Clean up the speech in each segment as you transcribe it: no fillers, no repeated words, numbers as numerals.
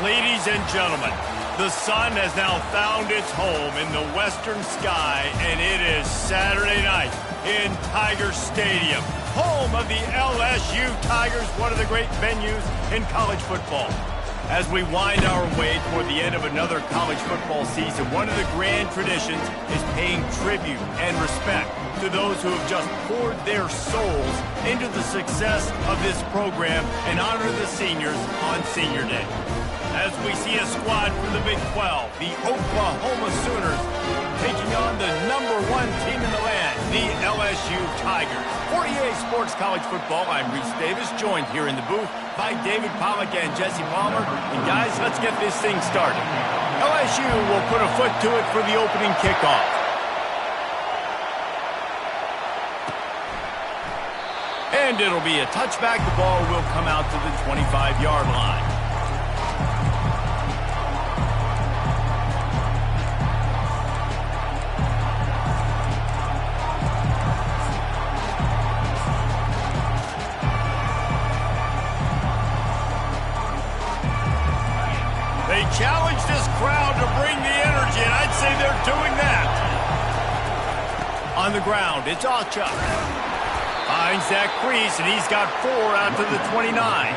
Ladies and gentlemen, the sun has now found its home in the western sky, and it is Saturday night in Tiger Stadium, home of the LSU Tigers, one of the great venues in college football. As we wind our way toward the end of another college football season, one of the grand traditions is paying tribute and respect to those who have just poured their souls into the success of this program and honor the seniors on Senior Day. As we see a squad from the Big 12, the Oklahoma Sooners, taking on the #1 team in the land, the LSU Tigers. For EA Sports College Football, I'm Reese Davis, joined here in the booth by David Pollack and Jesse Palmer. And guys, let's get this thing started. LSU will put a foot to it for the opening kickoff. And it'll be a touchback. The ball will come out to the 25-yard line. They challenge this crowd to bring the energy, and I'd say they're doing that. On the ground, it's Ncaa. Finds that crease, and he's got 4 out to the 29.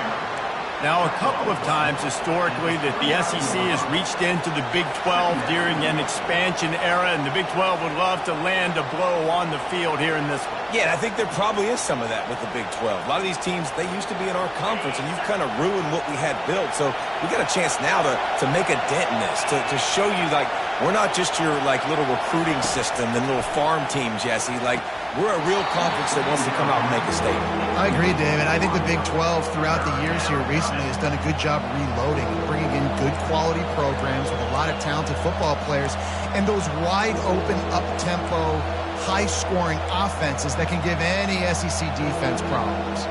Now, a couple of times historically that the SEC has reached into the Big 12 during an expansion era, and the Big 12 would love to land a blow on the field here in this one. Yeah, I think there probably is some of that with the Big 12. A lot of these teams, they used to be in our conference, and you've kind of ruined what we had built. So we got a chance now to make a dent in this, to show you, like, we're not just your, like, little recruiting system and little farm team, Jesse. Like, we're a real conference that wants to come out and make a statement. I agree, David. I think the Big 12 throughout the years here recently has done a good job reloading and bringing in good quality programs with a lot of talented football players and those wide open, up-tempo, high-scoring offenses that can give any SEC defense problems.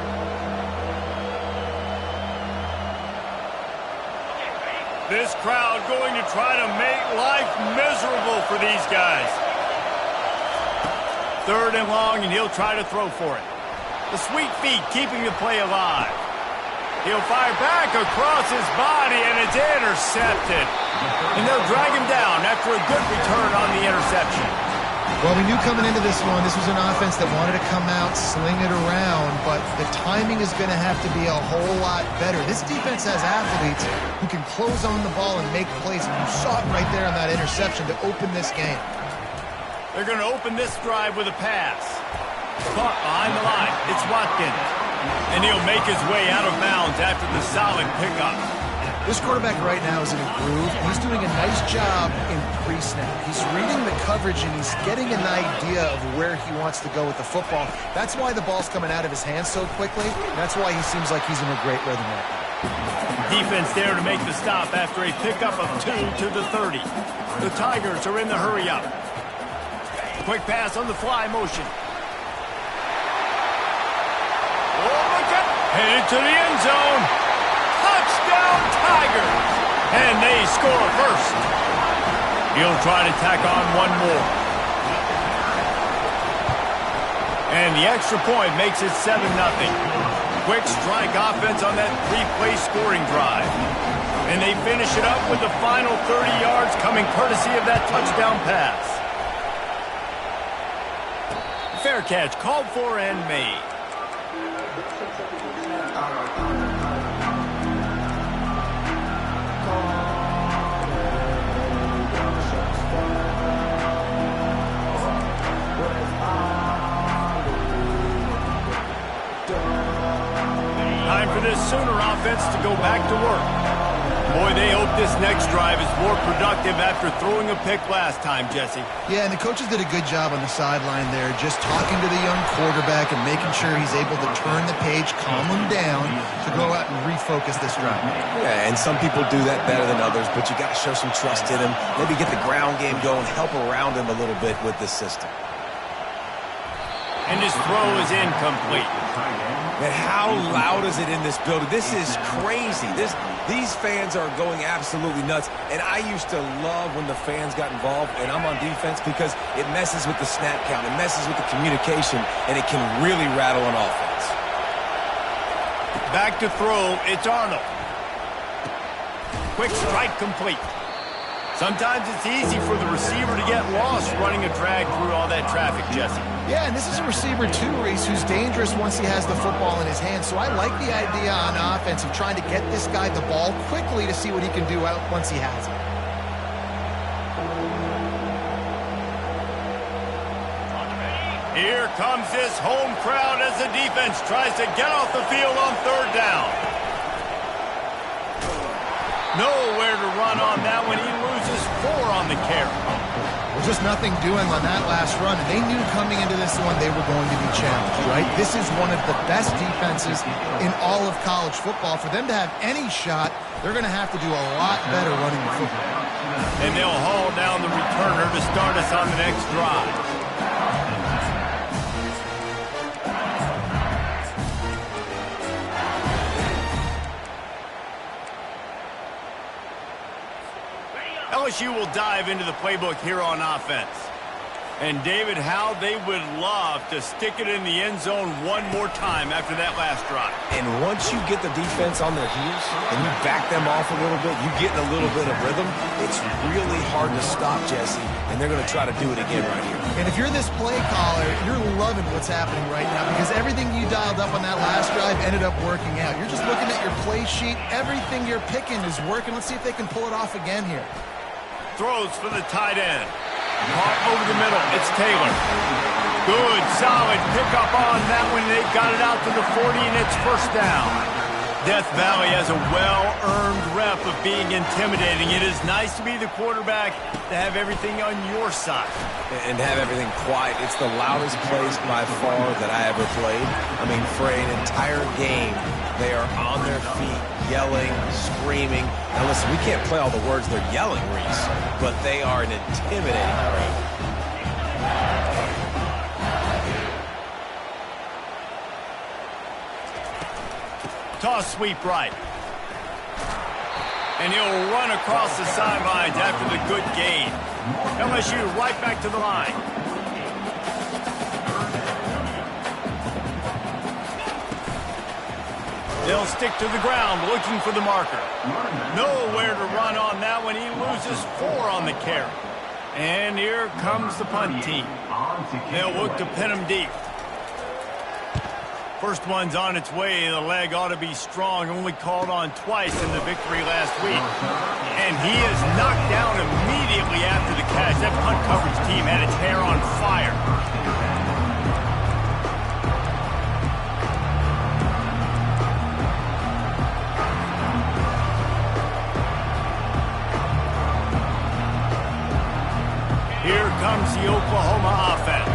This crowd going to try to make life miserable for these guys. 3rd and long, and he'll try to throw for it. The sweet feet keeping the play alive. He'll fire back across his body, and it's intercepted. And they'll drag him down after a good return on the interception. Well, we knew coming into this one, this was an offense that wanted to come out, sling it around, but the timing is going to have to be a whole lot better. This defense has athletes who can close on the ball and make plays, and you saw it right there on that interception to open this game. They're going to open this drive with a pass. Caught behind the line. It's Watkins. And he'll make his way out of bounds after the solid pickup. This quarterback right now is in a groove. He's doing a nice job in pre-snap. He's reading the coverage, and he's getting an idea of where he wants to go with the football. That's why the ball's coming out of his hands so quickly. That's why he seems like he's in a great rhythm right now. Defense there to make the stop after a pickup of 2 to the 30. The Tigers are in the hurry-up. Quick pass on the fly motion. Oh, look at headed to the end zone. Touchdown, Tigers. And they score first. He'll try to tack on one more. And the extra point makes it 7-0. Quick strike offense on that 3-play scoring drive. And they finish it up with the final 30 yards coming courtesy of that touchdown pass. Fair catch, called for and made. Time for this Sooner offense to go back to work. Boy, they hope this next drive is more productive after throwing a pick last time, Jesse. Yeah, and the coaches did a good job on the sideline there, just talking to the young quarterback and making sure he's able to turn the page, calm him down, to go out and refocus this drive. Yeah, and some people do that better than others, but you got to show some trust in him. Maybe get the ground game going, help around him a little bit with this system. And his throw is incomplete. Man, how loud is it in this building? This is crazy. These fans are going absolutely nuts. And I used to love when the fans got involved, and I'm on defense, because it messes with the snap count. It messes with the communication, and it can really rattle an offense. Back to throw, it's Arnold. Quick strike complete. Sometimes it's easy for the receiver to get lost running a drag through all that traffic, Jesse. Yeah, and this is a receiver too, Reese, who's dangerous once he has the football in his hands. So I like the idea on offense of trying to get this guy the ball quickly to see what he can do out once he has it. Here comes this home crowd as the defense tries to get off the field on third down. Nowhere to run on that one. He loses 4 on the carry. There's just nothing doing on that last run, and they knew coming into this one they were going to be challenged, right? This is one of the best defenses in all of college football. For them to have any shot, they're going to have to do a lot better running the football. And they'll haul down the returner to start us on the next drive. LSU will dive into the playbook here on offense. And, David, how they would love to stick it in the end zone one more time after that last drive. And once you get the defense on their heels and you back them off a little bit, you get in a little bit of rhythm, it's really hard to stop, Jesse, and they're going to try to do it again right here. And if you're this play caller, you're loving what's happening right now because everything you dialed up on that last drive ended up working out. You're just looking at your play sheet. Everything you're picking is working. Let's see if they can pull it off again here. Throws for the tight end. Caught over the middle. It's Taylor. Good, solid pickup on that one. They got it out to the 40, and it's first down. Death Valley has a well-earned rep of being intimidating. It is nice to be the quarterback, to have everything on your side. And have everything quiet. It's the loudest place by far that I ever played. I mean, for an entire game, they are on their feet, yelling, screaming. Now listen, we can't play all the words they're yelling, Reese, but they are an intimidating crowd. Toss sweep right. And he'll run across the sidelines after the good gain. LSU right back to the line. They'll stick to the ground looking for the marker. Nowhere to run on that one. He loses 4 on the carry. And here comes the punt team. They'll look to pin him deep. First one's on its way. The leg ought to be strong. Only called on twice in the victory last week. And he is knocked down immediately after the catch. That punt coverage team had its hair on fire. Here comes the Oklahoma offense.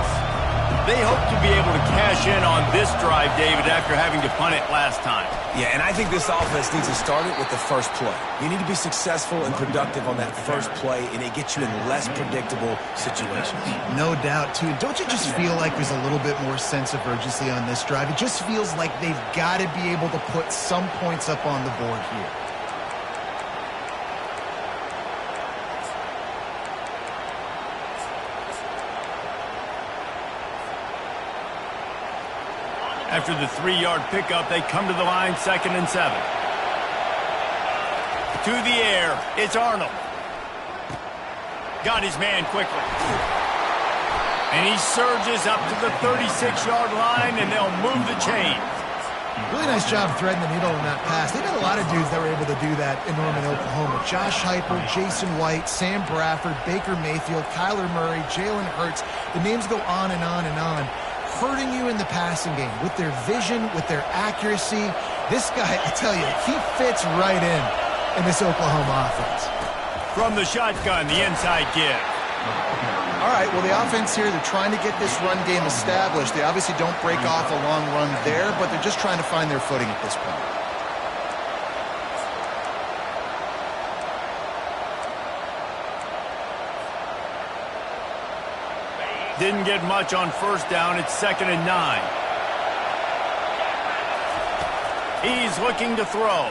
They hope to be able to cash in on this drive, David, after having to punt it last time. Yeah, and I think this offense needs to start it with the first play. You need to be successful and productive on that first play, and it gets you in less predictable situations. No doubt, too. Don't you just feel like there's a little bit more sense of urgency on this drive? It just feels like they've got to be able to put some points up on the board here. After the 3-yard pickup, they come to the line, 2nd and 7. To the air, it's Arnold. Got his man quickly. And he surges up to the 36-yard line, and they'll move the chains. Really nice job threading the needle on that pass. They've got a lot of dudes that were able to do that in Norman, Oklahoma. Josh Heupel, Jason White, Sam Bradford, Baker Mayfield, Kyler Murray, Jalen Hurts. The names go on and on and on. Hurting you in the passing game with their vision, with their accuracy. This guy, I tell you, he fits right in this Oklahoma offense. From the shotgun, the inside give. All right, well, the offense here, they're trying to get this run game established. They obviously don't break off a long run there, but they're just trying to find their footing at this point. Didn't get much on first down. It's 2nd and 9. He's looking to throw.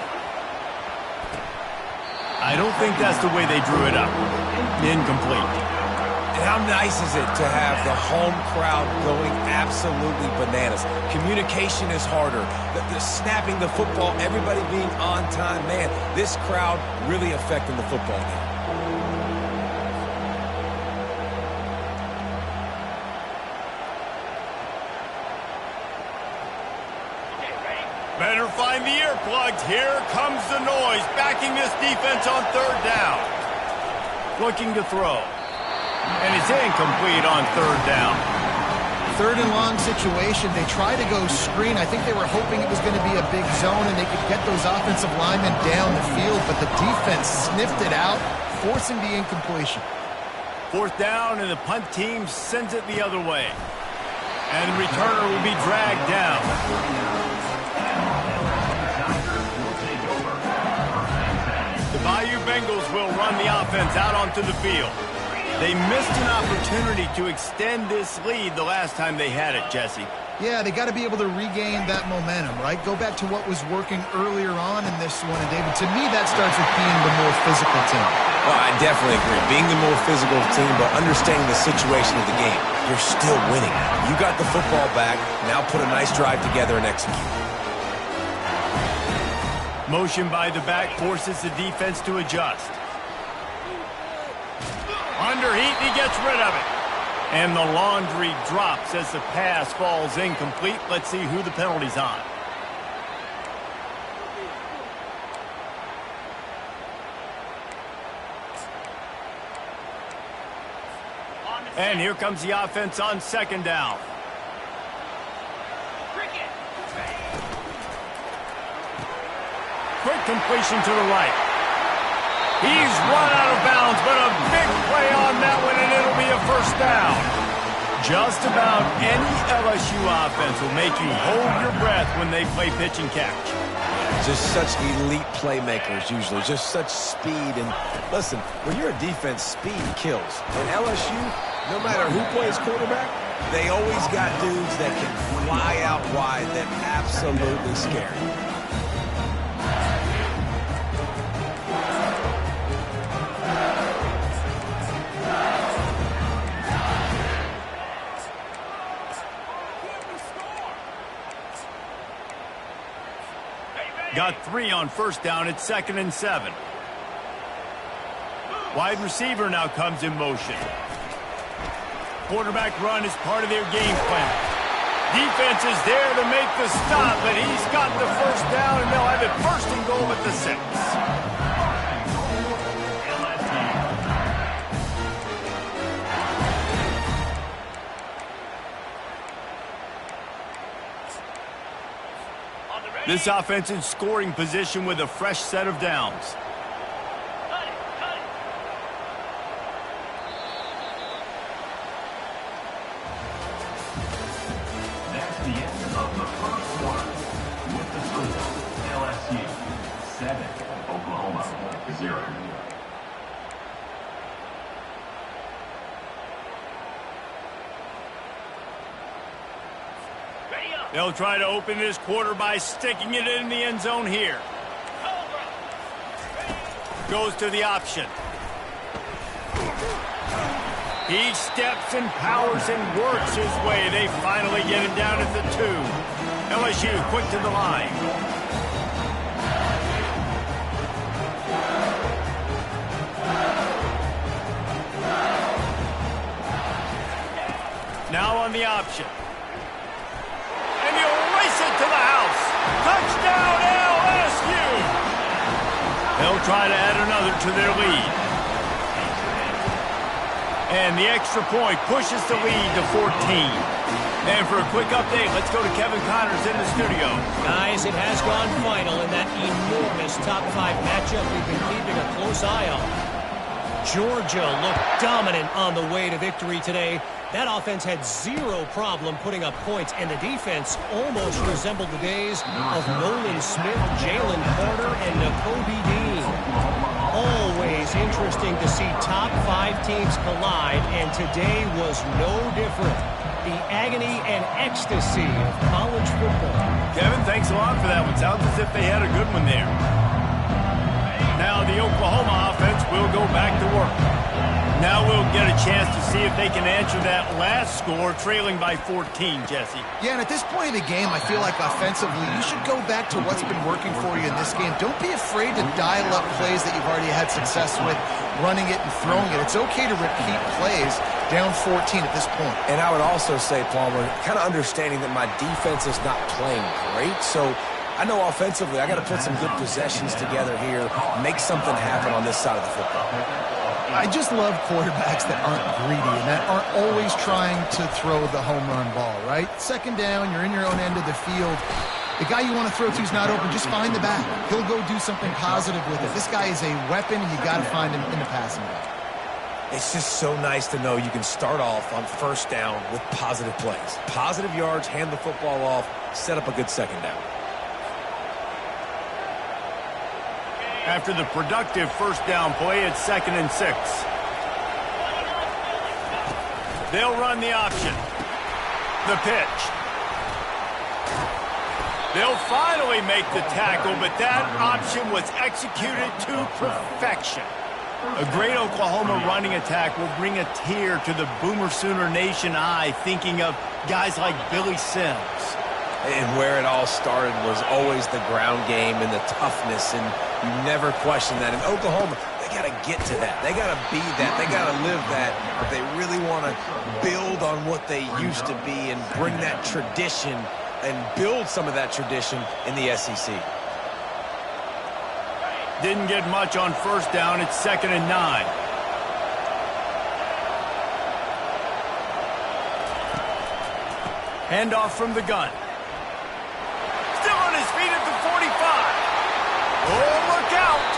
I don't think that's the way they drew it up. Incomplete. And how nice is it to have the home crowd going absolutely bananas? Communication is harder. The snapping the football, everybody being on time. Man, this crowd really affecting the football game. Better find the earplugs. Here comes the noise, backing this defense on third down. Looking to throw. And it's incomplete on third down. Third and long situation. They tried to go screen. I think they were hoping it was going to be a big zone and they could get those offensive linemen down the field, but the defense sniffed it out, forcing the incompletion. Fourth down, and the punt team sends it the other way. And the returner will be dragged down. The Bayou Bengals will run the offense out onto the field. They missed an opportunity to extend this lead the last time they had it, Jesse. Yeah, they got to be able to regain that momentum, right? Go back to what was working earlier on in this one. And, David, to me, that starts with being the more physical team. Well, I definitely agree. Being the more physical team, but understanding the situation of the game. You're still winning. You got the football back. Now put a nice drive together and execute. Motion by the back forces the defense to adjust. Under heat, he gets rid of it. And the laundry drops as the pass falls incomplete. Let's see who the penalty's on. And here comes the offense on second down. Quick completion to the right. He's run out of bounds, but a big play on that one, and it'll be a first down. Just about any LSU offense will make you hold your breath when they play pitch and catch. Just such elite playmakers usually, just such speed. And listen, when you're a defense, speed kills. And LSU, no matter who plays quarterback, they always got dudes that can fly out wide that absolutely scare you. Got 3 on first down. It's 2nd and 7. Wide receiver now comes in motion. Quarterback run is part of their game plan. Defense is there to make the stop, but he's got the first down, and they'll have it first and goal at the 6. This offense in scoring position with a fresh set of downs. That's the end of the first quarter. With the score, LSU 7, Oklahoma 0. They'll try to open this quarter by sticking it in the end zone here. Goes to the option. He steps and powers and works his way. They finally get him down at the 2. LSU quick to the line. Now on the option. To the house. Touchdown, LSU! They'll try to add another to their lead. And the extra point pushes the lead to 14. And for a quick update, let's go to Kevin Connors in the studio. Guys, it has gone final in that enormous top 5 matchup we've been keeping a close eye on. Georgia looked dominant on the way to victory today. That offense had zero problem putting up points, and the defense almost resembled the days of Nolan Smith, Jalen Carter, and Nakobe Dean. Always interesting to see top 5 teams collide, and today was no different. The agony and ecstasy of college football. Kevin, thanks a lot for that one. Sounds as if they had a good one there. Now the Oklahoma offense will go back to work. Now we'll get a chance to see if they can answer that last score, trailing by 14, Jesse. Yeah, and at this point in the game, I feel like offensively, you should go back to what's been working for you in this game. Don't be afraid to dial up plays that you've already had success with, running it and throwing it. It's okay to repeat plays down 14 at this point. And I would also say, Palmer, kind of understanding that my defense is not playing great, so I know offensively I got to put some good possessions together here, make something happen on this side of the football. I just love quarterbacks that aren't greedy and that aren't always trying to throw the home run ball, right? Second down, you're in your own end of the field. The guy you want to throw to is not open. Just find the back. He'll go do something positive with it. This guy is a weapon, and you got to find him in the passing game. It's just so nice to know you can start off on first down with positive plays. Positive yards, hand the football off, set up a good second down. After the productive first down play, it's 2nd and 6. They'll run the option. The pitch. They'll finally make the tackle, but that option was executed to perfection. A great Oklahoma running attack will bring a tear to the Boomer Sooner Nation eye, thinking of guys like Billy Sims. And where it all started was always the ground game and the toughness, and you never question that. In Oklahoma, they got to get to that. They got to be that. They got to live that. But they really want to build on what they used to be and bring that tradition and build some of that tradition in the SEC. Didn't get much on first down. It's 2nd and 9. Handoff from the gun. Still on his feet at the 45. Oh, look out.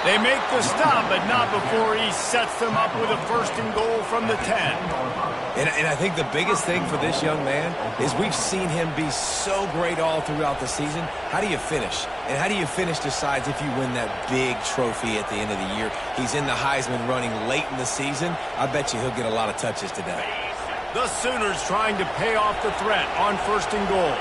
They make the stop, but not before he sets them up with a 1st and goal from the 10. And I think the biggest thing for this young man is we've seen him be so great all throughout the season. How do you finish? And how do you finish decides if you win that big trophy at the end of the year. He's in the Heisman running late in the season. I bet you he'll get a lot of touches today. The Sooners trying to pay off the threat on 1st and goal.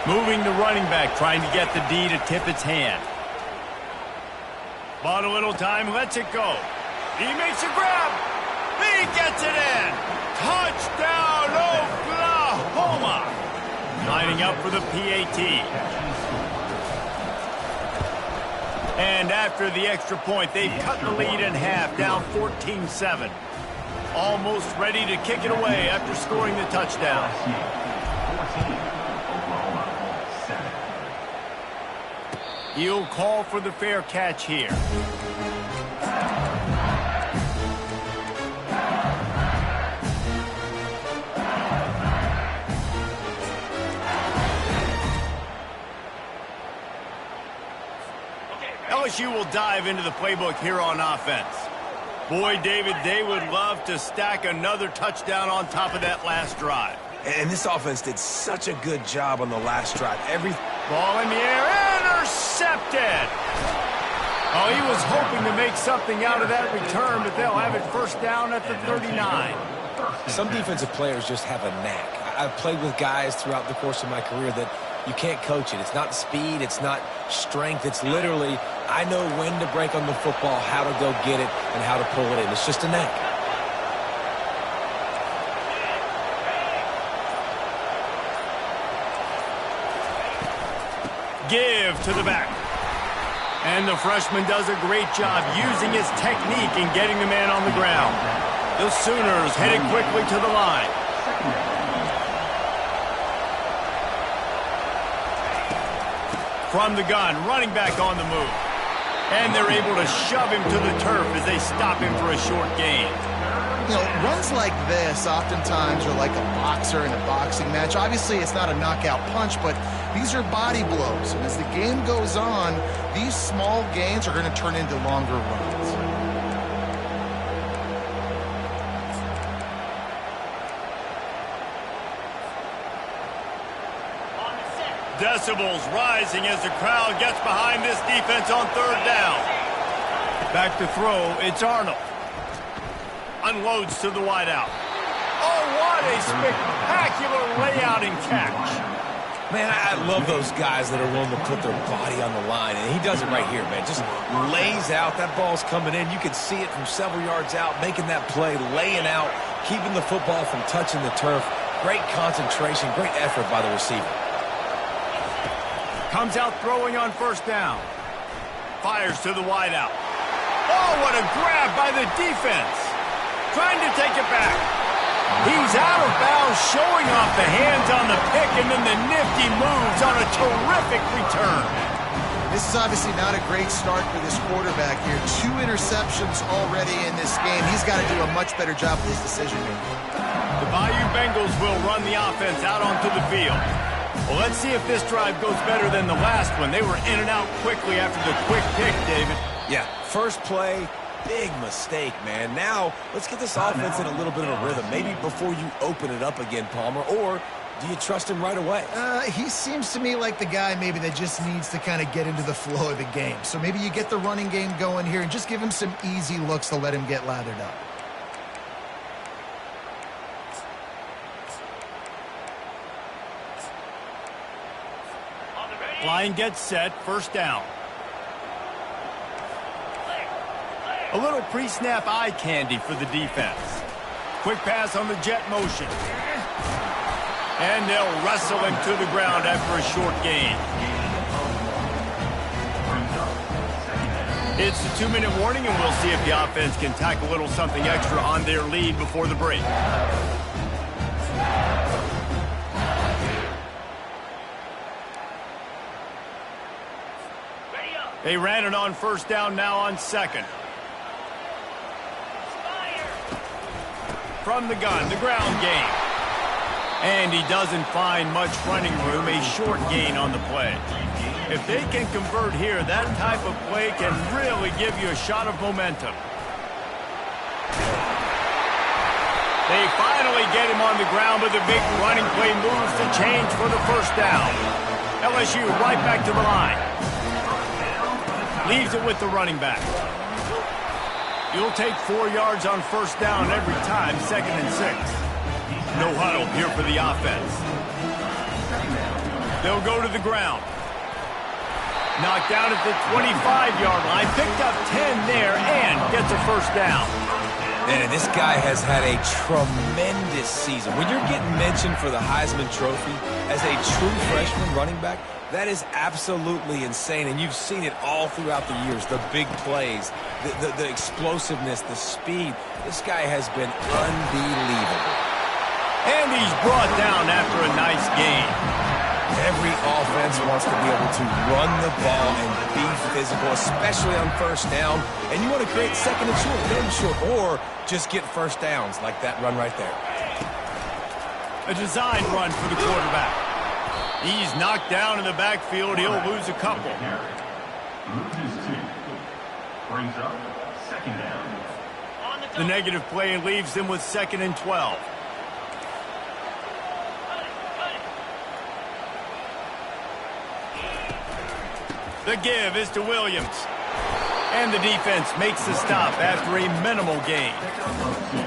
Moving the running back, trying to get the D to tip its hand. Bought a little time, lets it go. He makes a grab. He gets it in. Touchdown, Oklahoma. Lining up for the PAT. And after the extra point, they've cut the lead in half, down 14-7. Almost ready to kick it away after scoring the touchdown. He'll call for the fair catch here. LSU will dive into the playbook here on offense. Boy, David, they would love to stack another touchdown on top of that last drive. And this offense did such a good job on the last drive. Every ball in the air, intercepted. Oh, he was hoping to make something out of that return, but they'll have it 1st down at the 39. Some defensive players just have a knack. I've played with guys throughout the course of my career that you can't coach it. It's not speed, it's not strength. It's literally, I know when to break on the football, how to go get it, and how to pull it in. It's just a knack. Give to the back. And the freshman does a great job using his technique and getting the man on the ground. The Sooners headed quickly to the line. From the gun, running back on the move. And they're able to shove him to the turf as they stop him for a short gain. You know, runs like this oftentimes are like a boxer in a boxing match. Obviously, it's not a knockout punch, but these are body blows. And as the game goes on, these small gains are going to turn into longer runs. Decibels rising as the crowd gets behind this defense on 3rd down. Back to throw, it's Arnold. Unloads to the wideout. Oh, what a spectacular layout and catch. Man, I love those guys that are willing to put their body on the line, and he does it right here, man. Just lays out. That ball's coming in. You can see it from several yards out, making that play, laying out, keeping the football from touching the turf. Great concentration, great effort by the receiver. Comes out throwing on first down. Fires to the wideout. Oh, what a grab by the defense. Trying to take it back. He's out of bounds, showing off the hands on the pick, and then the nifty moves on a terrific return. This is obviously not a great start for this quarterback here. 2 interceptions already in this game. He's got to do a much better job with his decision-making. The Bayou Bengals will run the offense out onto the field. Well, let's see if this drive goes better than the last one. They were in and out quickly after the quick pick, David. Yeah, first play, big mistake, man. Now, let's get this offense in a little bit of a rhythm. Maybe before you open it up again, Palmer, or do you trust him right away? He seems to me like the guy maybe that just needs to kind of get into the flow of the game. So maybe you get the running game going here and just give him some easy looks to let him get lathered up. Line gets set, first down. A little pre-snap eye candy for the defense. Quick pass on the jet motion. And they'll wrestle him to the ground after a short gain. It's the 2-minute warning, and we'll see if the offense can tack a little something extra on their lead before the break. They ran it on first down, now on second. From the gun, the ground game. And he doesn't find much running room, a short gain on the play. If they can convert here, that type of play can really give you a shot of momentum. They finally get him on the ground, but the big running play moves to change for the first down. LSU right back to the line. Leaves it with the running back. You'll take 4 yards on first down every time, 2nd and 6. No huddle here for the offense. They'll go to the ground. Knocked down at the 25-yard line. Picked up 10 there and gets a first down. Man, this guy has had a tremendous season. When you're getting mentioned for the Heisman Trophy as a true freshman running back, that is absolutely insane, and you've seen it all throughout the years. The big plays, the explosiveness, the speed. This guy has been unbelievable. And he's brought down after a nice gain. Every offense wants to be able to run the ball and be physical, especially on first down. And you want to create second and short, third and short, or just get first downs like that run right there. A designed run for the quarterback. He's knocked down in the backfield. He'll lose a couple. Loses 2. Brings up second down. The negative play leaves them with 2nd and 12. The give is to Williams. And the defense makes the stop after a minimal gain.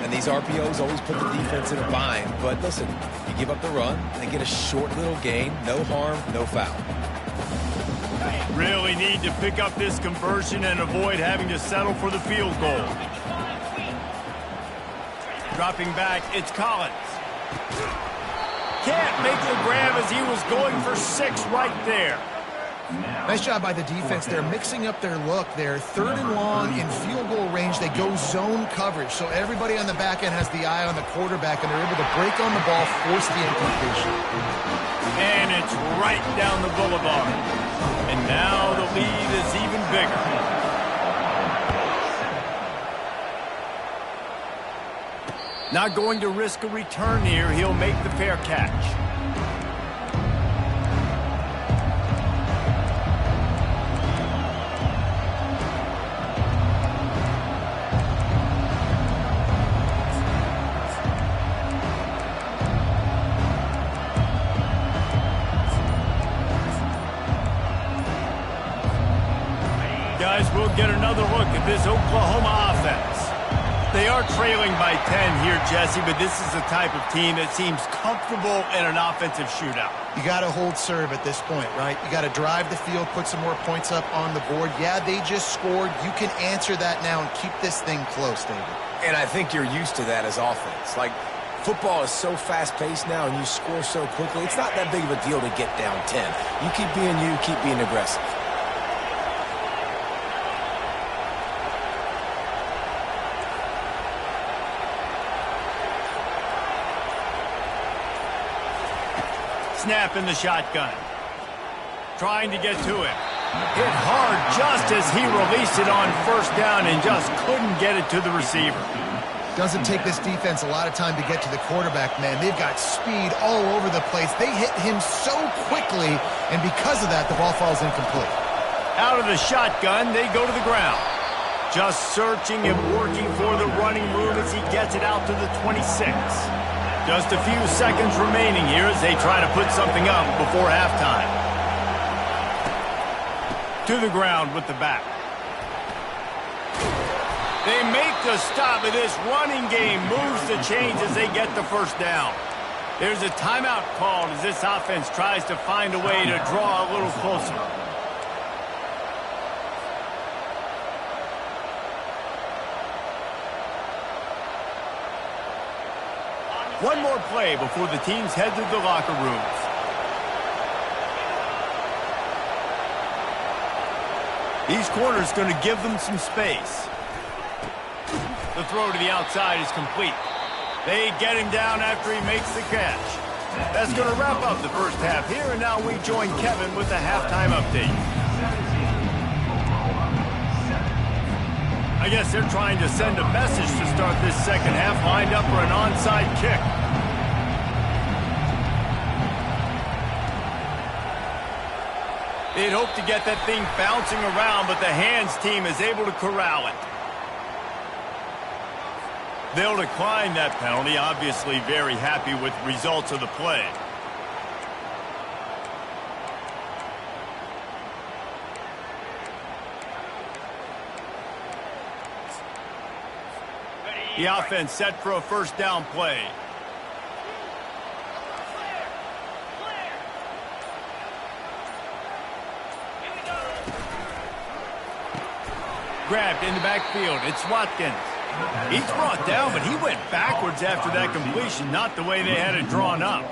And these RPOs always put the defense in a bind. But listen, you give up the run, they get a short little gain, no harm, no foul. Really need to pick up this conversion and avoid having to settle for the field goal. Dropping back, it's Collins. Can't make the grab as he was going for 6 right there. Nice job by the defense. They're mixing up their look. They're 3rd and long in field goal range. They go zone coverage. So everybody on the back end has the eye on the quarterback, and they're able to break on the ball, force the incompletion. And it's right down the boulevard. And now the lead is even bigger. Not going to risk a return here. He'll make the fair catch. Guys, we'll get another look at this Oklahoma offense. They are trailing by 10 here, Jesse, but this is the type of team that seems comfortable in an offensive shootout. You got to hold serve at this point, right? You got to drive the field, put some more points up on the board. Yeah, they just scored. You can answer that now and keep this thing close, David. And I think you're used to that as offense. Like, football is so fast-paced now and you score so quickly, it's not that big of a deal to get down 10. You keep being aggressive. Snap in the shotgun. Trying to get to him. Hit hard just as he released it on first down and just couldn't get it to the receiver. Doesn't take this defense a lot of time to get to the quarterback, man. They've got speed all over the place. They hit him so quickly, and because of that, the ball falls incomplete. Out of the shotgun, they go to the ground. Just searching and working for the running room as he gets it out to the 26. Just a few seconds remaining here as they try to put something up before halftime. To the ground with the back. They make the stop, and this running game moves the chains as they get the first down. There's a timeout called as this offense tries to find a way to draw a little closer. One more play before the teams head to the locker rooms. These corners going to give them some space. The throw to the outside is complete. They get him down after he makes the catch. That's going to wrap up the first half here, and now we join Kevin with the halftime update. I guess they're trying to send a message to start this second half, lined up for an onside kick. They'd hope to get that thing bouncing around, but the hands team is able to corral it. They'll decline that penalty, obviously very happy with the results of the play. The offense set for a first down play. Grabbed in the backfield. It's Watkins. He's brought down, but he went backwards after that completion, not the way they had it drawn up.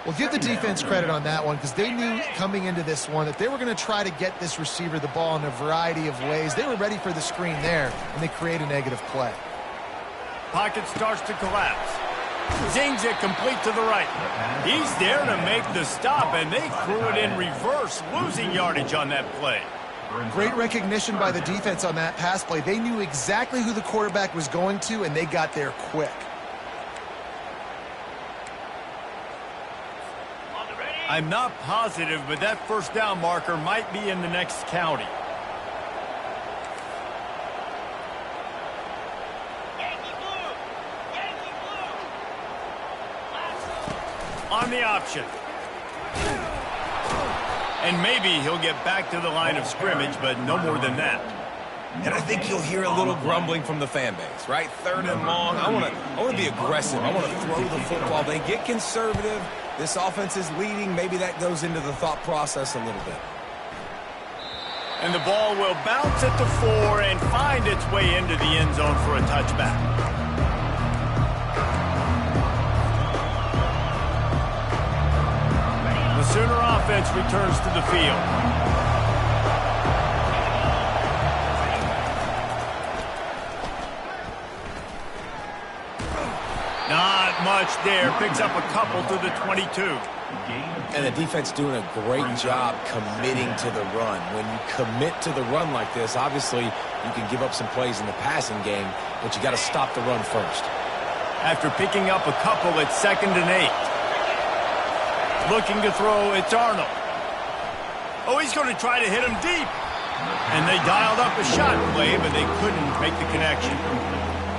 Well, give the defense credit on that one because they knew coming into this one that they were going to try to get this receiver the ball in a variety of ways. They were ready for the screen there, and they create a negative play. Pocket starts to collapse. Zings it complete to the right. He's there to make the stop, and they threw it in reverse, losing yardage on that play. Great recognition by the defense on that pass play. They knew exactly who the quarterback was going to, and they got there quick. I'm not positive, but that first down marker might be in the next county. On the option. And maybe he'll get back to the line of scrimmage, but no more than that. And I think you'll hear a little grumbling from the fan base, right? Third and long. I want to be aggressive. I want to throw the football. They get conservative. This offense is leading. Maybe that goes into the thought process a little bit. And the ball will bounce at the 4 and find its way into the end zone for a touchback. The Sooner offense returns to the field. Not much there. Picks up a couple to the 22. And the defense doing a great job committing to the run. When you commit to the run like this, obviously you can give up some plays in the passing game, but you got to stop the run first. After picking up a couple, it's 2nd and 8. Looking to throw, it's Arnold. Oh, he's going to try to hit him deep. And they dialed up a shot play, but they couldn't make the connection.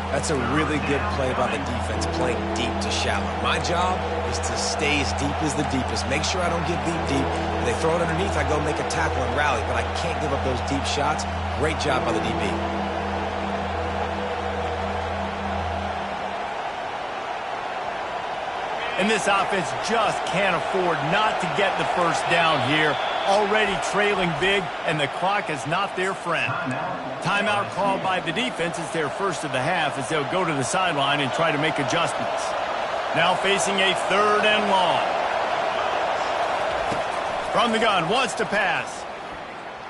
That's a really good play by the defense, playing deep to shallow. My job is to stay as deep as the deepest. Make sure I don't get beat deep. If they throw it underneath, I go make a tackle and rally, but I can't give up those deep shots. Great job by the DB. And this offense just can't afford not to get the first down here. Already trailing big, and the clock is not their friend. Timeout called by the defense. It's their first of the half as they'll go to the sideline and try to make adjustments. Now facing a 3rd and long. From the gun, wants to pass.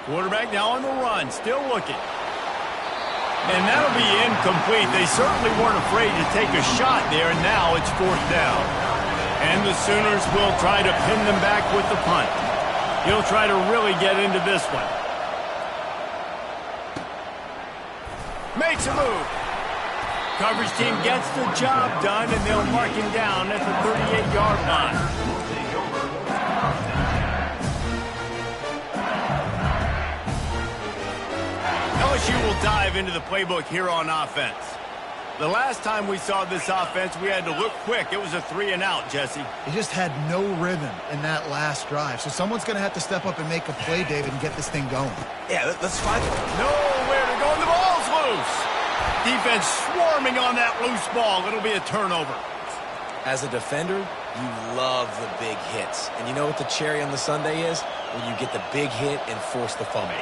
Quarterback now on the run, still looking. And that'll be incomplete. They certainly weren't afraid to take a shot there, and now it's 4th down. And the Sooners will try to pin them back with the punt. He'll try to really get into this one. Makes a move. Coverage team gets the job done, and they'll mark him down at the 38-yard line. LSU will dive into the playbook here on offense. The last time we saw this offense, we had to look quick. It was a 3-and-out, Jesse. He just had no rhythm in that last drive. So someone's going to have to step up and make a play, David, and get this thing going. Yeah, let's find it. Nowhere to go, and the ball's loose. Defense swarming on that loose ball. It'll be a turnover. As a defender, you love the big hits. And you know what the cherry on the sundae is? When you get the big hit and force the fumble.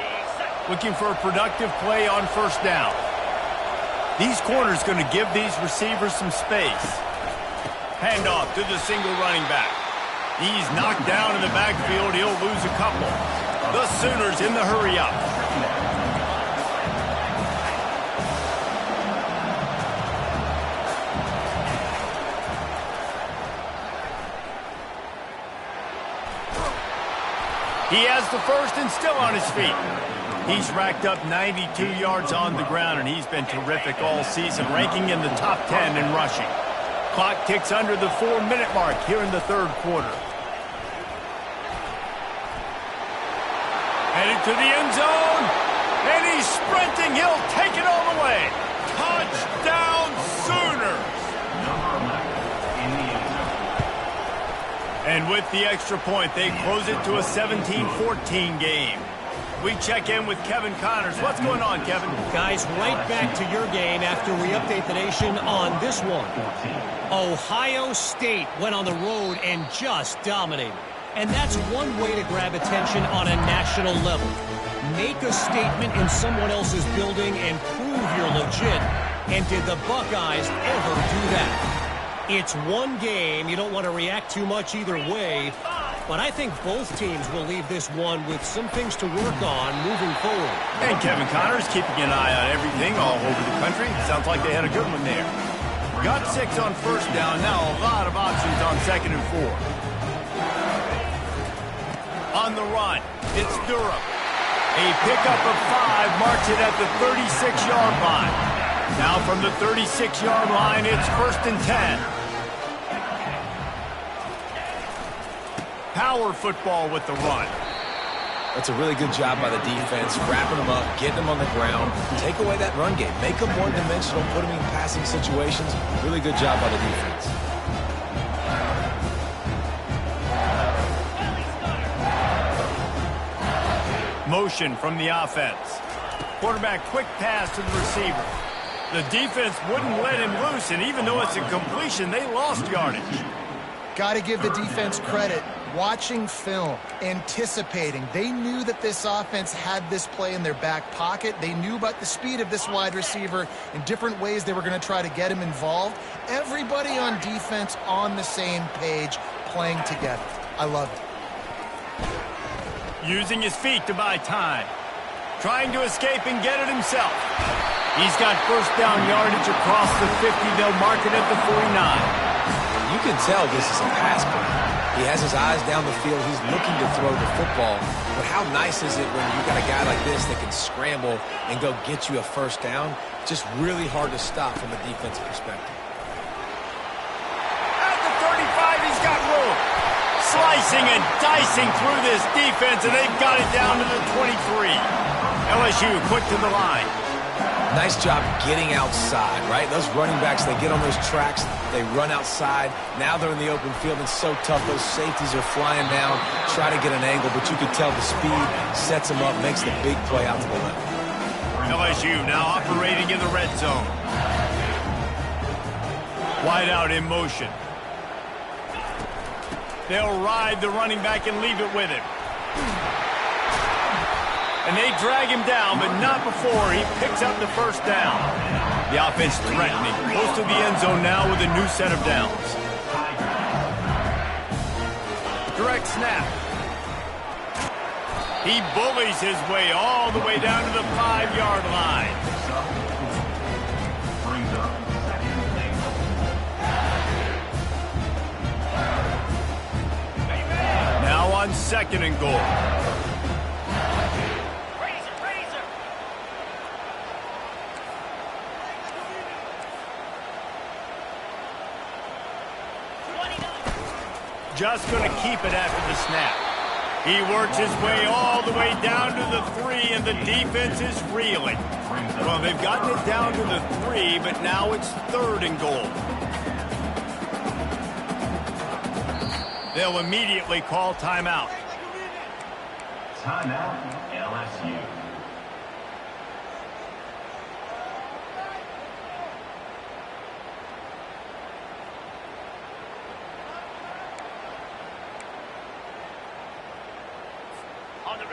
Looking for a productive play on 1st down. These corners going to give these receivers some space. Handoff to the single running back. He's knocked down in the backfield. He'll lose a couple. The Sooners in the hurry up. He has the first and still on his feet. He's racked up 92 yards on the ground, and he's been terrific all season, ranking in the top 10 in rushing. Clock ticks under the 4-minute mark here in the 3rd quarter. Headed to the end zone, and he's sprinting. He'll take it all the way. Touchdown, Sooners! And with the extra point, they close it to a 17-14 game. We check in with Kevin Connors. What's going on, Kevin? Guys, right back to your game after we update the nation on this one. Ohio State went on the road and just dominated. And that's one way to grab attention on a national level. Make a statement in someone else's building and prove you're legit. And did the Buckeyes ever do that? It's one game. You don't want to react too much either way. But I think both teams will leave this one with some things to work on moving forward. And Kevin Connors keeping an eye on everything all over the country. Sounds like they had a good one there. Got 6 on 1st down. Now a lot of options on 2nd and 4. On the run, it's Durham. A pickup of 5 marks it at the 36-yard line. Now from the 36-yard line, it's 1st and 10. Power football with the run. That's a really good job by the defense, wrapping them up, getting them on the ground. Take away that run game. Make them one-dimensional, put them in passing situations. Really good job by the defense. Motion from the offense. Quarterback quick pass to the receiver. The defense wouldn't let him loose, and even though it's a completion, they lost yardage. Got to give the defense credit. Watching film, anticipating. They knew that this offense had this play in their back pocket. They knew about the speed of this wide receiver and different ways they were going to try to get him involved. Everybody on defense on the same page, playing together. I love it. Using his feet to buy time. Trying to escape and get it himself. He's got 1st down yardage across the 50. They'll mark it at the 49. You can tell this is a pass play. He has his eyes down the field. He's looking to throw the football. But how nice is it when you got a guy like this that can scramble and go get you a 1st down? Just really hard to stop from a defensive perspective. At the 35, he's got room. Slicing and dicing through this defense, and they've got it down to the 23. LSU quick to the line. Nice job getting outside, right? Those running backs, they get on those tracks, they run outside. Now they're in the open field. It's so tough. Those safeties are flying down, try to get an angle, but you can tell the speed sets them up, makes the big play out to the left. LSU now operating in the red zone. Wide out in motion. They'll ride the running back and leave it with him. And they drag him down, but not before he picks up the first down. The offense threatening. Close to the end zone now with a new set of downs. Direct snap. He bullies his way all the way down to the 5-yard line. Now on 2nd and goal. Just going to keep it after the snap. He works his way all the way down to the 3, and the defense is reeling. Well, they've gotten it down to the 3, but now it's 3rd and goal. They'll immediately call timeout. Timeout, LSU.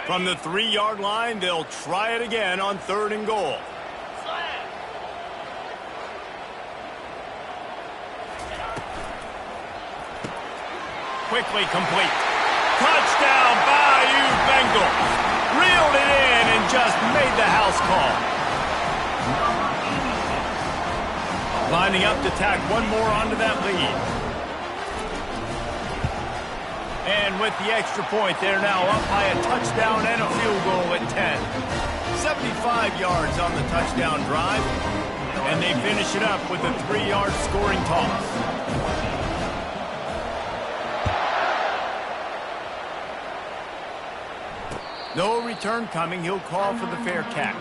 From the 3-yard line, they'll try it again on 3rd and goal. Quickly complete. Touchdown, Bayou Bengals. Reeled it in and just made the house call. Lining up to tack one more onto that lead. And with the extra point, they're now up by a touchdown and a field goal at 10. 75 yards on the touchdown drive. And they finish it up with a 3-yard scoring toss. No return coming. He'll call for the fair catch.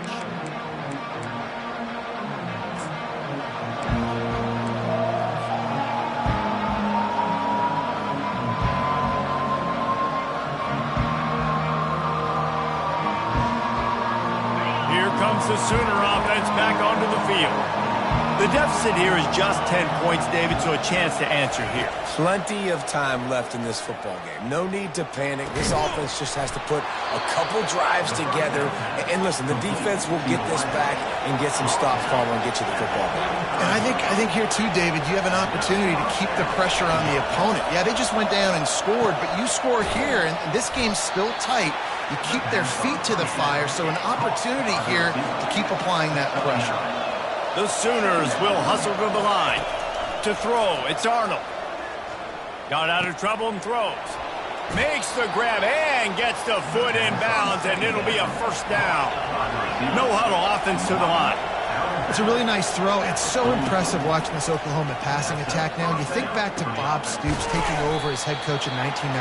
The Sooner offense back onto the field. The deficit here is just 10 points, David, so a chance to answer here. Plenty of time left in this football game. No need to panic. This offense just has to put a couple drives together. And listen, the defense will get this back and get some stops following and get you the football game. And I think here too, David, you have an opportunity to keep the pressure on the opponent. Yeah, they just went down and scored, but you score here, and this game's still tight. You keep their feet to the fire, so an opportunity here to keep applying that pressure. The Sooners will hustle to the line. To throw, it's Arnold. Got out of trouble and throws. Makes the grab and gets the foot in bounds, and it'll be a first down. No huddle, offense to the line. It's a really nice throw. It's so impressive watching this Oklahoma passing attack now. You think back to Bob Stoops taking over as head coach in 1999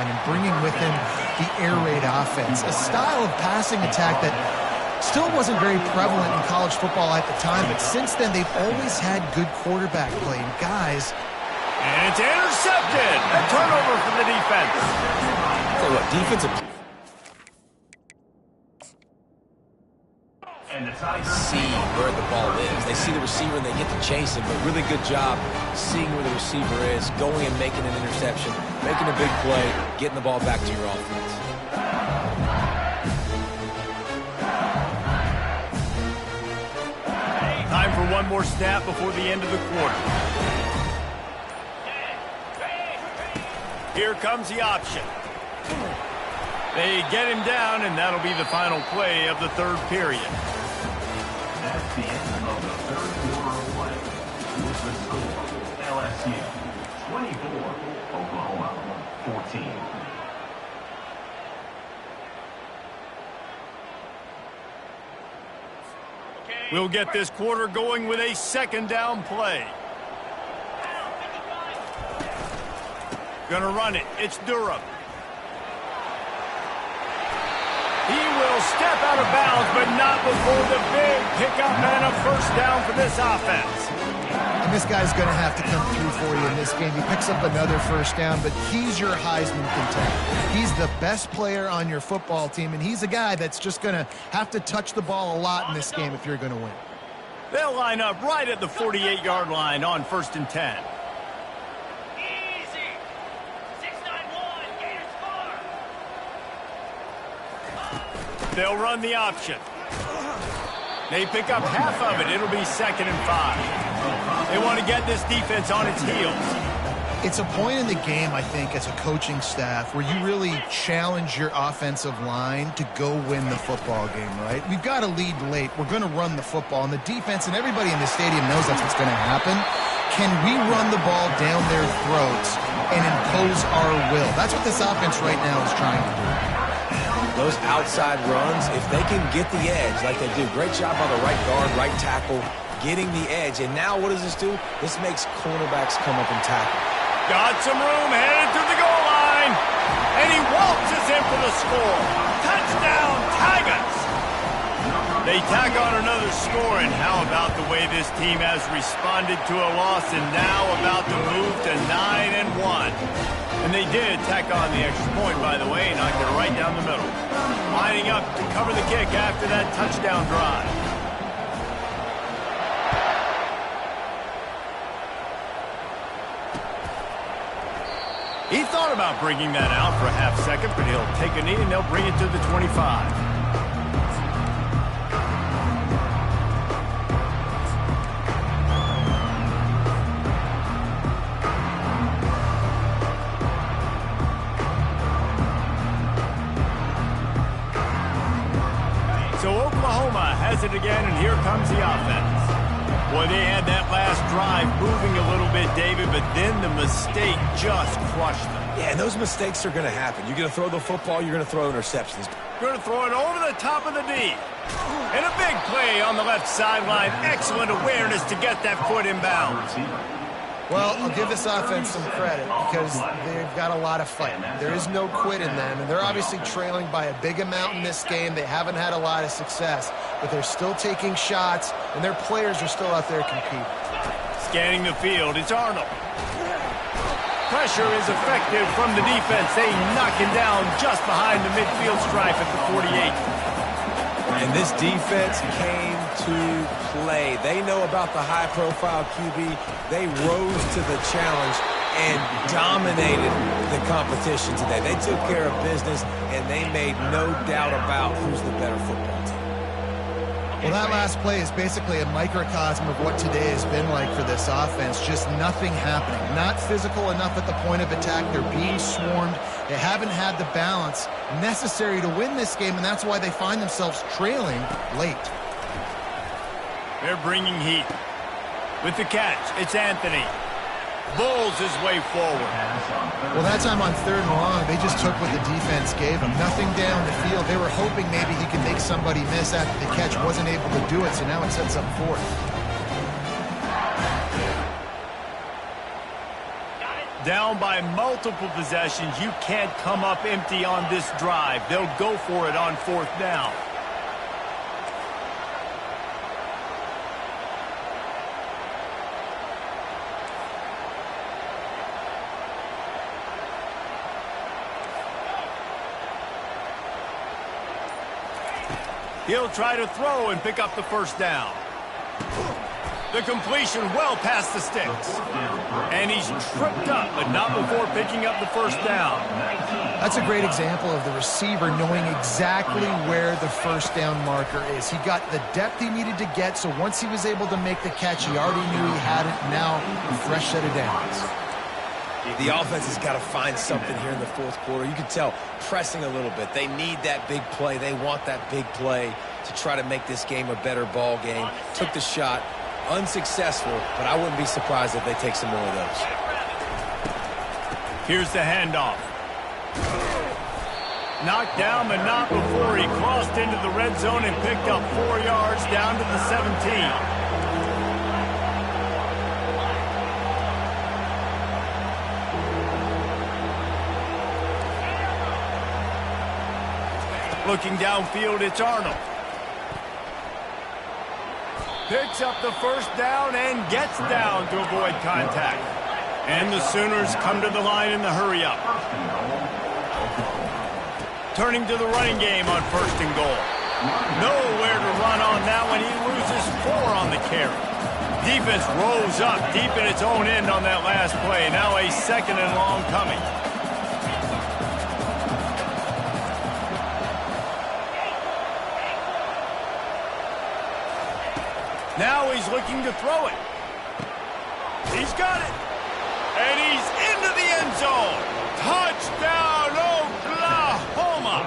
and bringing with him the air raid offense, a style of passing attack that still wasn't very prevalent in college football at the time, but since then they've always had good quarterback play. And guys... And it's intercepted! A turnover for the defense. Tell you what, defensive... see where the ball is. They see the receiver and they get to chase him, but really good job seeing where the receiver is, going and making an interception, making a big play, getting the ball back to your offense. Time for one more snap before the end of the quarter. Here comes the option. They get him down, and that'll be the final play of the 3rd period. That's the end of the 3rd quarter of play. With the score, LSU 24, Oklahoma 14. We'll get this quarter going with a 2nd down play. Gonna run it. It's Durham. He will step out of bounds, but not before the big pickup and a first down for this offense. And this guy's going to have to come through for you in this game. He picks up another first down, but he's your Heisman contender. He's the best player on your football team, and he's a guy that's just going to have to touch the ball a lot in this game if you're going to win. They'll line up right at the 48-yard line on 1st and 10. They'll run the option. They pick up half of it. It'll be 2nd and 5. They want to get this defense on its heels. It's a point in the game, I think, as a coaching staff where you really challenge your offensive line to go win the football game, right? We've got to lead late. We're going to run the football. And the defense and everybody in the stadium knows that's what's going to happen. Can we run the ball down their throats and impose our will? That's what this offense right now is trying to do. Those outside runs, if they can get the edge like they do, great job on the right guard, right tackle, getting the edge. And now what does this do? This makes cornerbacks come up and tackle. Got some room, headed to the goal line. And he waltzes in for the score. Touchdown, Tigers! They tack on another score, and how about the way this team has responded to a loss and now about to move to 9-1. And they did tack on the extra point, by the way, knocked it right down the middle. Lining up to cover the kick after that touchdown drive. He thought about bringing that out for a half second, but he'll take a knee and they'll bring it to the 25. So Oklahoma has it again, and here comes the offense. Boy, they had that last drive moving a little bit, David, but then the mistake just crushed them. Yeah, and those mistakes are going to happen. You're going to throw the football, you're going to throw interceptions. Going to throw it over the top of the D. And a big play on the left sideline. Excellent awareness to get that foot in bounds. Well, I'll give this offense some credit because they've got a lot of fight. There is no quit in them, and they're obviously trailing by a big amount in this game. They haven't had a lot of success, but they're still taking shots, and their players are still out there competing. Scanning the field, it's Arnold. Pressure is effective from the defense. They knock him down just behind the midfield stripe at the 48. And this defense came to play. They know about the high-profile QB. They rose to the challenge and dominated the competition today. They took care of business, and they made no doubt about who's the better football team. Well, that last play is basically a microcosm of what today has been like for this offense. Just nothing happening. Not physical enough at the point of attack. They're being swarmed. They haven't had the balance necessary to win this game, and that's why they find themselves trailing late. They're bringing heat. With the catch, it's Anthony. Bulls his way forward. Well, that time on 3rd and long, they just took what the defense gave them. Nothing down the field. They were hoping maybe he could make somebody miss after the catch. Wasn't able to do it, so now it sets up 4th. Down by multiple possessions. You can't come up empty on this drive. They'll go for it on 4th down. He'll try to throw and pick up the 1st down. The completion well past the sticks. And he's tripped up, but not before picking up the 1st down. That's a great example of the receiver knowing exactly where the 1st down marker is. He got the depth he needed to get, so once he was able to make the catch, he already knew he had it. Now, a fresh set of downs. The offense has got to find something here in the 4th quarter. You can tell pressing a little bit. They need that big play. They want that big play to try to make this game a better ball game. Took the shot. Unsuccessful, but I wouldn't be surprised if they take some more of those. Here's the handoff. Knocked down, but not before he crossed into the red zone and picked up 4 yards down to the 17. Looking downfield, it's Arnold. Picks up the 1st down and gets down to avoid contact. And the Sooners come to the line in the hurry-up. Turning to the running game on 1st and goal. Nowhere to run on that one. He loses 4 on the carry. Defense rolls up deep in its own end on that last play. Now a 2nd and long coming. Now he's looking to throw it. He's got it. And he's into the end zone. Touchdown, Oklahoma.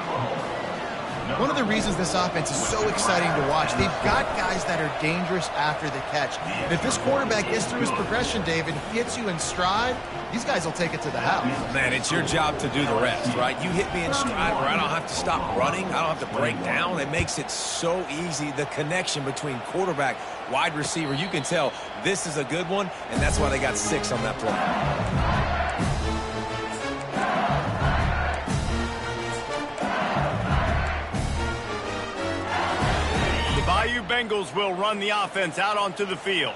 One of the reasons this offense is so exciting to watch, they've got guys that are dangerous after the catch. And if this quarterback gets through his progression, David, gets you in stride, these guys will take it to the house. Man, it's your job to do the rest, right? You hit me in stride where I don't have to stop running. I don't have to break down. It makes it so easy. The connection between quarterback, wide receiver, you can tell this is a good one, and that's why they got 6 on that play. Bayou Bengals will run the offense out onto the field.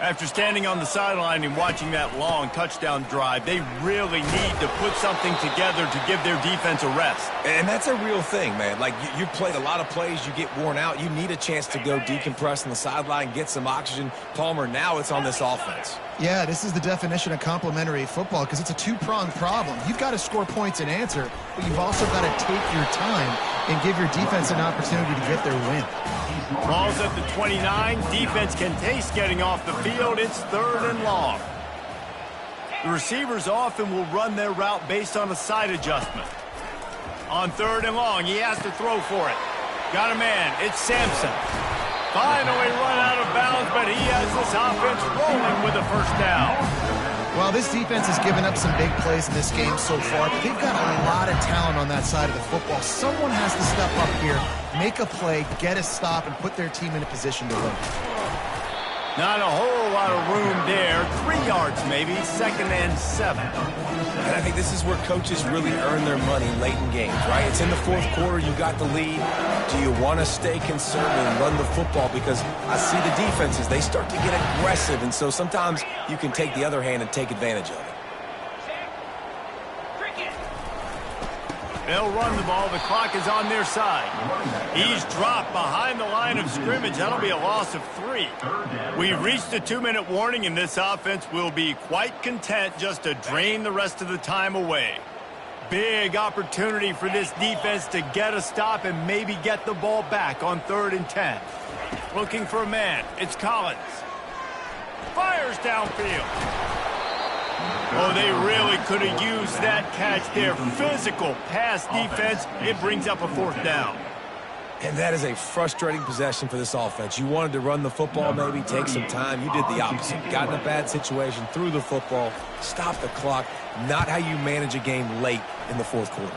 After standing on the sideline and watching that long touchdown drive, they really need to put something together to give their defense a rest. And that's a real thing, man. Like, you played a lot of plays, you get worn out. You need a chance to go decompress on the sideline, get some oxygen. Palmer, now it's on this offense. Yeah, this is the definition of complementary football because it's a two-pronged problem. You've got to score points and answer, but you've also got to take your time and give your defense an opportunity to get their win. Ball's at the 29. Defense can taste getting off the field. It's 3rd and long. The receivers often will run their route based on a side adjustment. On 3rd and long, he has to throw for it. Got a man. It's Sampson. Finally run out of bounds, but he has this offense rolling with a first down. Well, this defense has given up some big plays in this game so far, but they've got a lot of talent on that side of the football. Someone has to step up here, make a play, get a stop, and put their team in a position to win. Not a whole lot of room there. 3 yards maybe, 2nd and 7. And I think this is where coaches really earn their money late in games, right? It's in the 4th quarter, you got the lead. Do you want to stay conservative and run the football? Because I see the defenses, they start to get aggressive, and so sometimes you can take the other hand and take advantage of it. They'll run the ball. The clock is on their side. He's dropped behind the line of scrimmage. That'll be a loss of 3. We've reached the 2-minute warning, and this offense will be quite content just to drain the rest of the time away. Big opportunity for this defense to get a stop and maybe get the ball back on 3rd and 10. Looking for a man. It's Collins. Fires downfield. Oh, they really could have used that catch there. Physical pass defense. It brings up a 4th down. And that is a frustrating possession for this offense. You wanted to run the football, maybe take some time. You did the opposite. Got in a bad situation, threw the football, stopped the clock. Not how you manage a game late in the 4th quarter.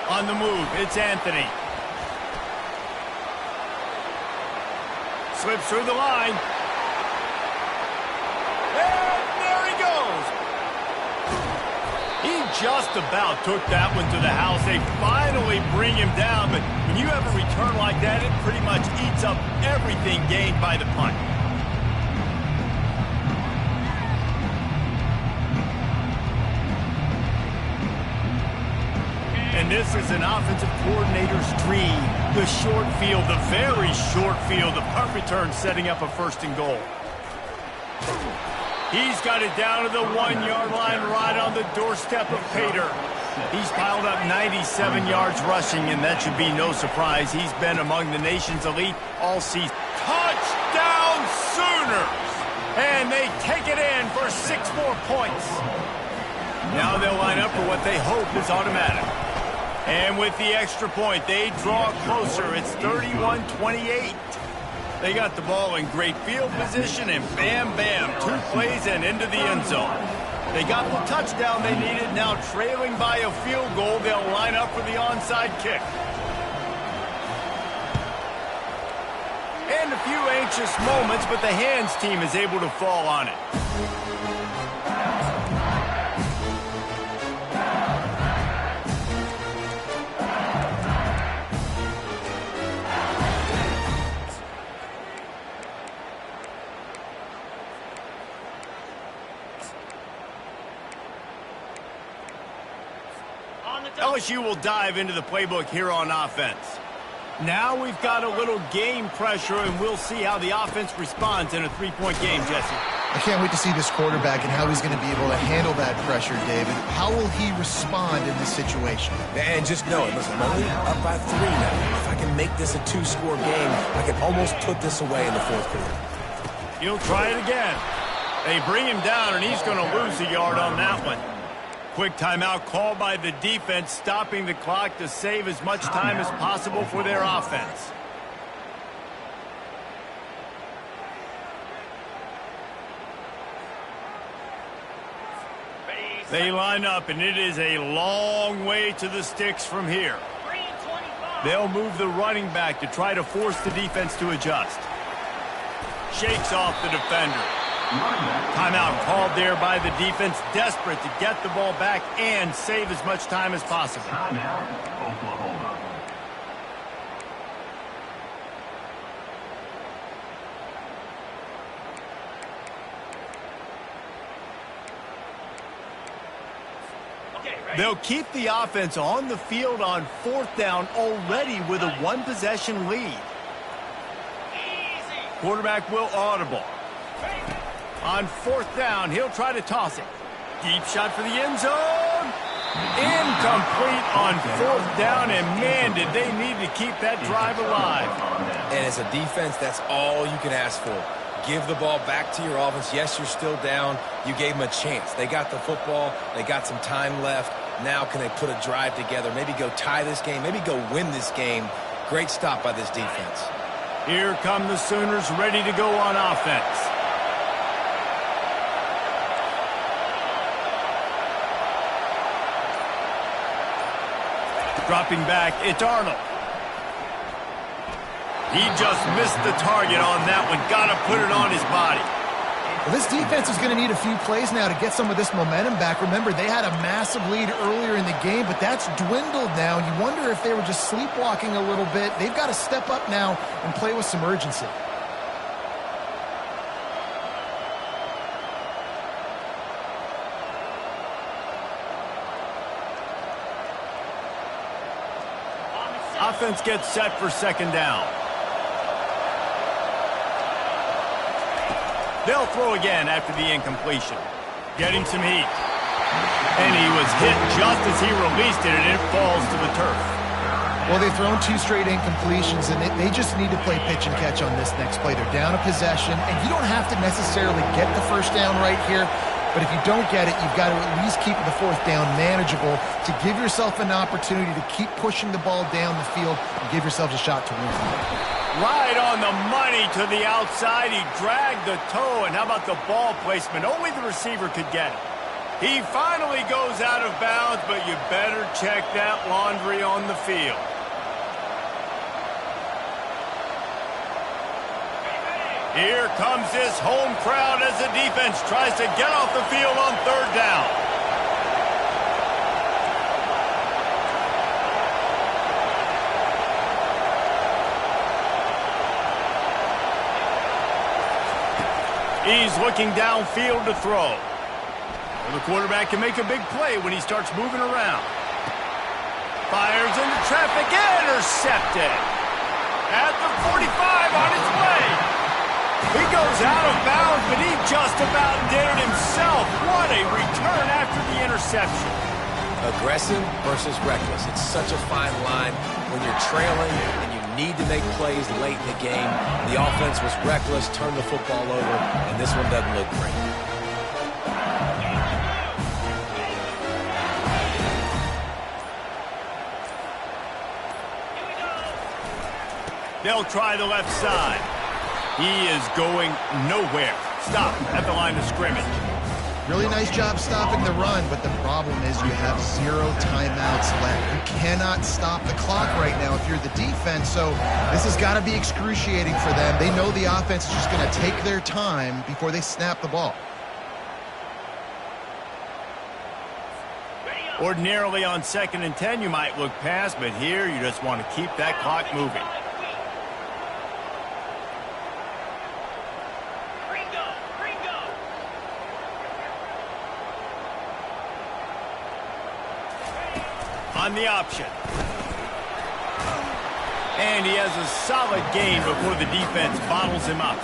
On the move, it's Anthony. Slips through the line. And there he goes. He just about took that one to the house. They finally bring him down, but when you have a return like that, it pretty much eats up everything gained by the punt. And this is an offensive coordinator's dream. The short field, the very short field, the punt return setting up a 1st and goal. He's got it down to the 1-yard line right on the doorstep of Pater. He's piled up 97 yards rushing, and that should be no surprise. He's been among the nation's elite all season. Touchdown Sooners! And they take it in for 6 more points. Now they'll line up for what they hope is automatic. And with the extra point, they draw closer. It's 31-28. They got the ball in great field position, and bam, bam, 2 plays and into the end zone. They got the touchdown they needed. Now trailing by a field goal, they'll line up for the onside kick. And a few anxious moments, but the hands team is able to fall on it. LSU will dive into the playbook here on offense. Now we've got a little game pressure, and we'll see how the offense responds in a 3-point game, Jesse. I can't wait to see this quarterback and how he's going to be able to handle that pressure, David. How will he respond in this situation? And just know it. Listen, I'm only up by 3 now. If I can make this a 2-score game, I can almost put this away in the 4th quarter. He'll try it again. They bring him down, and he's going to lose a yard on that one. Quick timeout called by the defense, stopping the clock to save as much time as possible for their offense. They line up, and it is a long way to the sticks from here. They'll move the running back to try to force the defense to adjust. Shakes off the defender. Timeout called there by the defense, desperate to get the ball back and save as much time as possible. Timeout, Oklahoma. They'll keep the offense on the field on 4th down already with a 1-possession lead. Quarterback will audible. On 4th down, he'll try to toss it. Deep shot for the end zone. Incomplete on 4th down, and man, did they need to keep that drive alive. And as a defense, that's all you can ask for. Give the ball back to your offense. Yes, you're still down. You gave them a chance. They got the football. They got some time left. Now can they put a drive together? Maybe go tie this game. Maybe go win this game. Great stop by this defense. Here come the Sooners ready to go on offense. Dropping back, it's Arnold. He just missed the target on that one. Got to put it on his body. Well, this defense is going to need a few plays now to get some of this momentum back. Remember, they had a massive lead earlier in the game, but that's dwindled now. You wonder if they were just sleepwalking a little bit. They've got to step up now and play with some urgency. Offense gets set for 2nd down. They'll throw again after the incompletion. Getting some heat. And he was hit just as he released it, and it falls to the turf. Well, they've thrown 2 straight incompletions, and they just need to play pitch and catch on this next play. They're down a possession, and you don't have to necessarily get the 1st down right here, but if you don't get it, you've got to at least keep the 4th down manageable to give yourself an opportunity to keep pushing the ball down the field and give yourself a shot to win. Right on the money to the outside. He dragged the toe, and how about the ball placement? Only the receiver could get it. He finally goes out of bounds, but you better check that laundry on the field. Here comes this home crowd as the defense tries to get off the field on 3rd down. He's looking downfield to throw. Well, the quarterback can make a big play when he starts moving around. Fires into traffic, intercepted. At the 45 on his way. He goes out of bounds, but he just about did it himself. What a return after the interception. Aggressive versus reckless. It's such a fine line when you're trailing and you need to make plays late in the game. The offense was reckless, turned the football over, and this one doesn't look great. They'll try the left side. He is going nowhere. Stop at the line of scrimmage. Really nice job stopping the run, but the problem is you have 0 timeouts left. You cannot stop the clock right now if you're the defense, so this has got to be excruciating for them. They know the offense is just going to take their time before they snap the ball. Ordinarily on 2nd and 10 you might look past, but here you just want to keep that clock moving. On the option. And he has a solid gain before the defense bottles him up.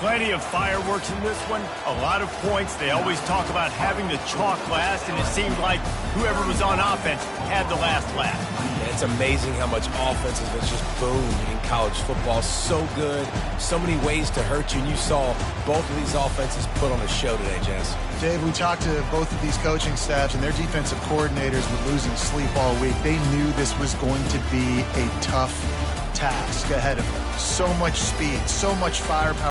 Plenty of fireworks in this one, a lot of points. They always talk about having the chalk last, and it seemed like whoever was on offense had the last laugh. Yeah, it's amazing how much offense has been just boomed in college football. So good, so many ways to hurt you, and you saw both of these offenses put on a show today, Jess. Dave, we talked to both of these coaching staffs, and their defensive coordinators were losing sleep all week. They knew this was going to be a tough task ahead of them. So much speed, so much firepower.